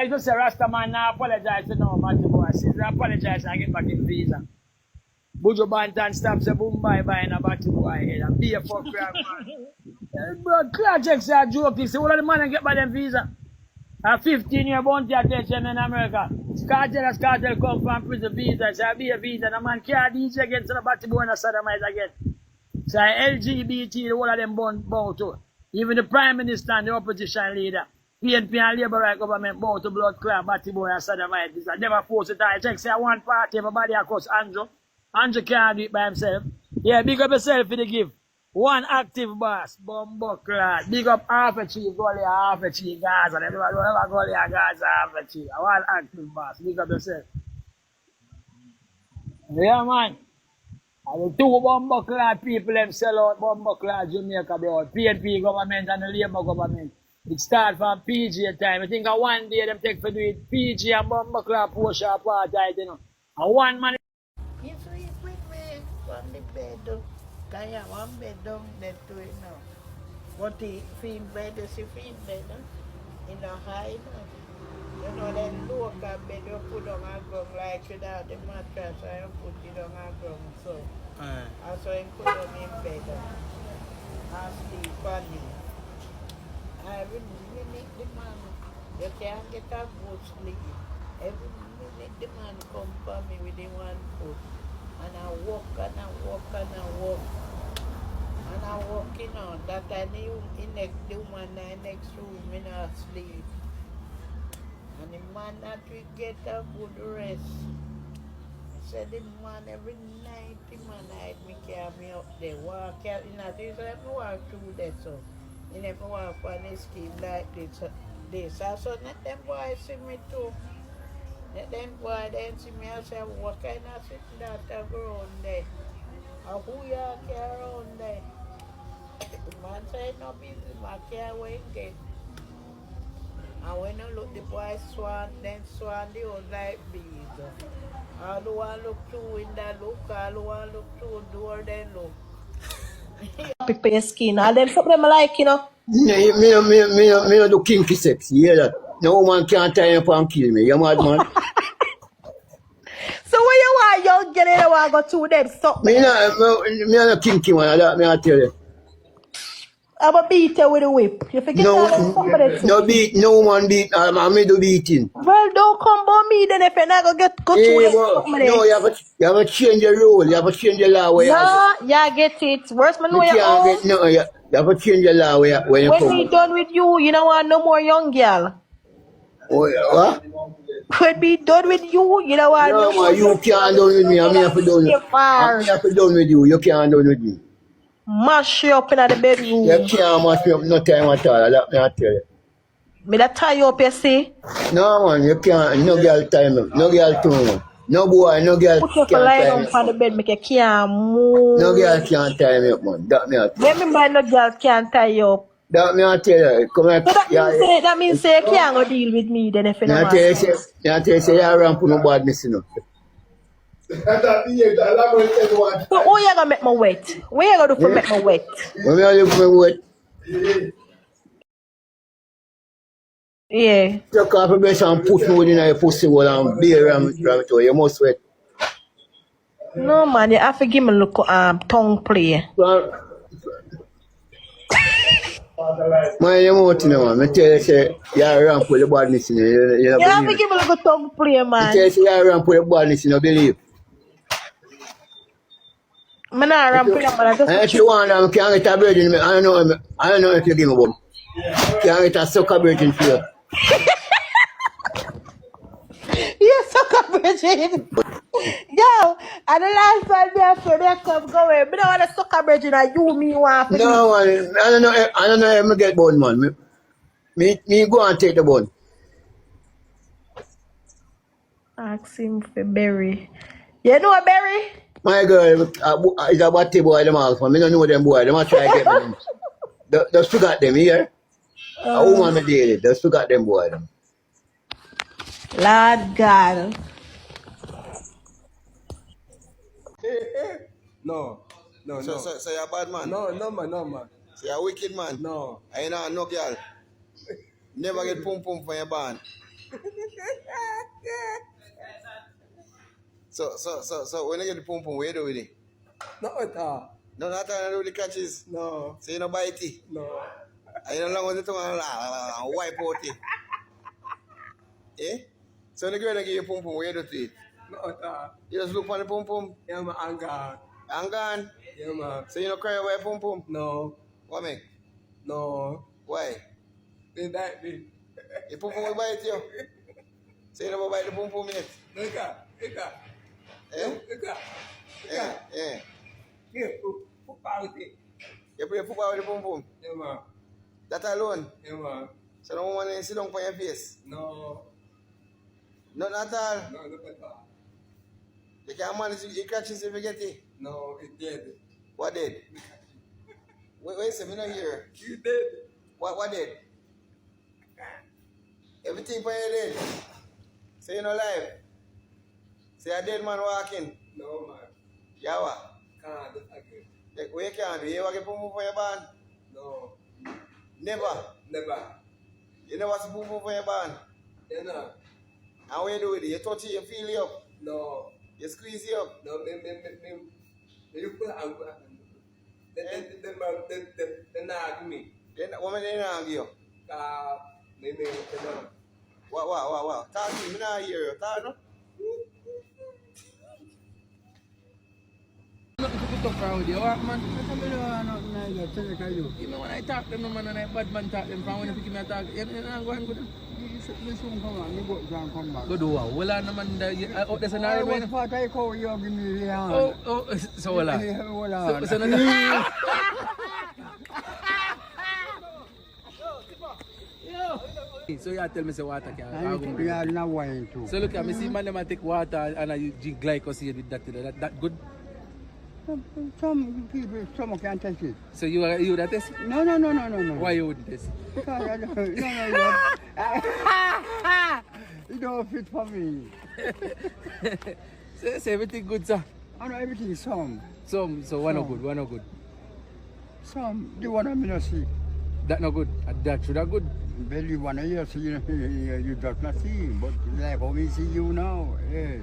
I just say Rasta man now apologize to no Batty boy. Sizzla apologize and get back in visa. Buju banton stop say boom bye bye in a Batty boy. And be a fuck crap man. Bro, Clark say a joke. He say, all of the man and get by them visa. A 15-year bounty attention in America. Kartel come from prison visa. So I be a visa. The man can't DJ against the Batty boy and a sodomite again. So LGBT, the whole of them bound to. Even the Prime Minister and the opposition leader. PNP and Labour right government bound to blood clan, Batty boy and sodomite. This I never force it. I check say one party, everybody across Andrew. Andrew can't do it by himself. Yeah, big up yourself for the gift. One active boss, Bumbo class. Big up half a chief, Gully, half a chief, Gaza. Everybody whoever Gully and Gaza, half a chief. One active boss. Big up yourself. Yeah, man. And the two Bumbo class people them sell out Bumbo class Jamaica, bro. PNP government and the Labour government. It start from PG time. I think one day them take for do it. PG and Bumbo class push apart, you know. And one man. You sleep with me on the bed. Kaya one bed down there to it now. What he feel better, she feel better. In a high now. You know that local bed you put on a ground like without the mattress and you put it on a ground so. And so you put on in bed and sleep on it. Every minute the man, you can't get a good sleep. Every minute the man come for me with the one foot. And I walk and I walk and I walk. And I walk, you know, that I knew in the woman in the next room in her sleep. And the man that we get a good rest. I said the man every night, the man hide me carry me up there. Walk out in that, so I walk through that so. You never walk on the scheme like this. So let them boys see me too. Let them boys then see me and say, what kind of sitting that around there? And who you are around there? The man said no business, man can't wait get. And when you look the boys swan, then swan the old like bees. All the one look through window look, all the one look through door then look. Prepare your skin. All them something them like, you know. Me do kinky sex. You hear that? No woman can't tie up and kill me. You mad man? So when you want young girl, you want to go to them something. Me not kinky man. That me I tell you. I'm a beat you with a whip. You forget all that somebody too. No woman beat. Me do beating. Well, don't come about me then if you're not going to go Hey, through but, somebody. no, you have to change the rule. You have to change the law. Yeah, yeah, get it. Worse, man, know You your can't own. get no. You have to change the law when you When come. we done with you, you don't want no more young girl. Oh, what? When we done with you, you don't want No, no more man, you young can't girl. done with me. I'm here for done. Far. I'm here for done with you. You can't done with me. Mash you up in the bedroom. You can't mash me up no time at all. That me I tell you. Me that tie you up, you see? No, man, you can't. No girl time up. No girl too, man. No boy, no girl Put you can't lie tie down me on the up. bed, make you can't move. No girl can't tie me up, man. That me I tell you. When me buy no girl can't tie you up. That me I tell you. Come like, So that yeah. means say you can't go deal with me then if you Me don't I tell you, want say, to. me I tell you, say you ramp no badness, you know. So how you gonna make me wet? What you gonna do for make me wet? When me I look for what? Yeah. Take off your breast and put me in your pussy hole and bear ram it away. You must sweat. No man, you have to give me a look tongue play. Man, you mouth, you know, man. I tell you, say, you're ramp with the badness, you know. You don't You have to believe it. give me a little tongue play, I man. tell you, say, you're ramp with the badness, you don't believe. I'm not ramping up, man. And if you want, I can get a virgin. I don't know if you give me one. Can get a sucker virgin for you. You suck a virgin. Yo, and the last time me and friend come going, me don't want to suck a virgin and you me want to No, man. I don't know if I get bone, man. Me go and take the bone. ask him for berry. You know a berry? My girl is a batty boy, them all. I don't know them boy. They must try to get me. Just forgot them here. A woman me dated. Just forgot them boy. Them. Lord God. No. So you're a bad man? No, man. So you're a wicked man? No. I know no girl. Never get pum pum for your band. So when you get the pum pum, what you do with it? Not at all. No, not all you do the catches. No. So you don't bite it. No. And you don't long with the tongue and wipe out it. Eh? So when the girl give you pum pum, what you do to it? Not at all. You just look for the pum pum Yeah, man, I'm gone. and gone. Yeah, man. So you don't cry about pum pum? No. What make? No. Why? They like me. The pum pum will bite you. So you never bite the pum pum yet? Look at. Eh? Look at. Yeah. Here, put out it. You play football with the pum pum? Yeah, man. That alone? Yeah, man. So no one sit down for your face? No. Not at all? No, look at that. You can't manage to catch it if you get it? No, it dead. What did? Wait a second, I'm not here. You dead. What did? Everything for you dead. So you no live. Say a dead man walking. No, man. Yeah, what? Can't do again. What you can do? You ever get pum pum for your band? No. Never. Never. You never see pum pum for your band? You know. And what you do with it? You touch it, you feel it up. No. You squeeze it up. No, you put it out. Then not me. Then what they not give you? Maybe. What? Talk to me, not hear you. Talk no? Nothing to put up around you, what man? You know when I talk to them, man, and I bad man talk them from when you pick me a talk, you know, go and go down. Go do what? Well, no man, oh, there's an arrow right now. Oh, so well, so no. So you tell me say water can. So look at me, see man them take water and I drink glyphosate with that good. Some people, some can't test it. So you that test? No. Why you wouldn't test? Because I don't, it don't fit for me. So everything good, sir. I know everything is some. So one no good. Some, the one I mean, see. That no good. That should have good. Belly one a year, so you just not see. But like how we see you now, yeah.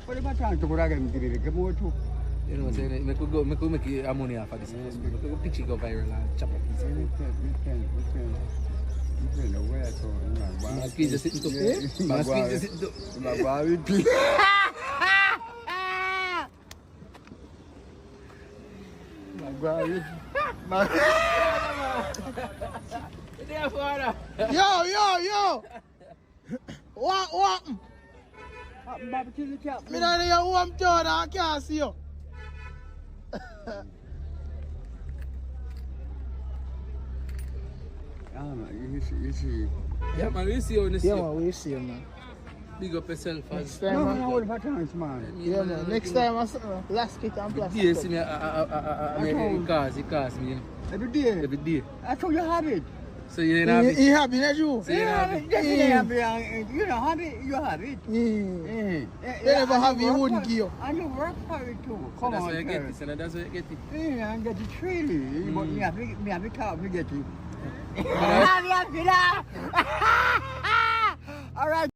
What about time to go again? Give more too. You know what I'm saying? We could make ammonia for this. We could go pitch it go viral and chop up this. We can. Where to? My squeeze is sitting to. My squeeze is sitting to. My baby. Yo. What? Me not hear who I'm doing, I can't see you. You see. Yeah, man, we see you on the Yeah, man, we see you, man. Big up yourself. Next No, time, man, man. all the times, man. Yeah, man. Next time, plastic and plastic. Yeah, see me, it cost me, you know. Every day. Every day. I told you have it. So you ain't happy? He happy, not you? So you ain't happy? You don't have it, you have it. You never have it, you wouldn't give. And you work for it too. So Come that's on, why you get Terry. it, so that's why you get it. Yeah, and get it freely. But me have to talk, me get it. But All right.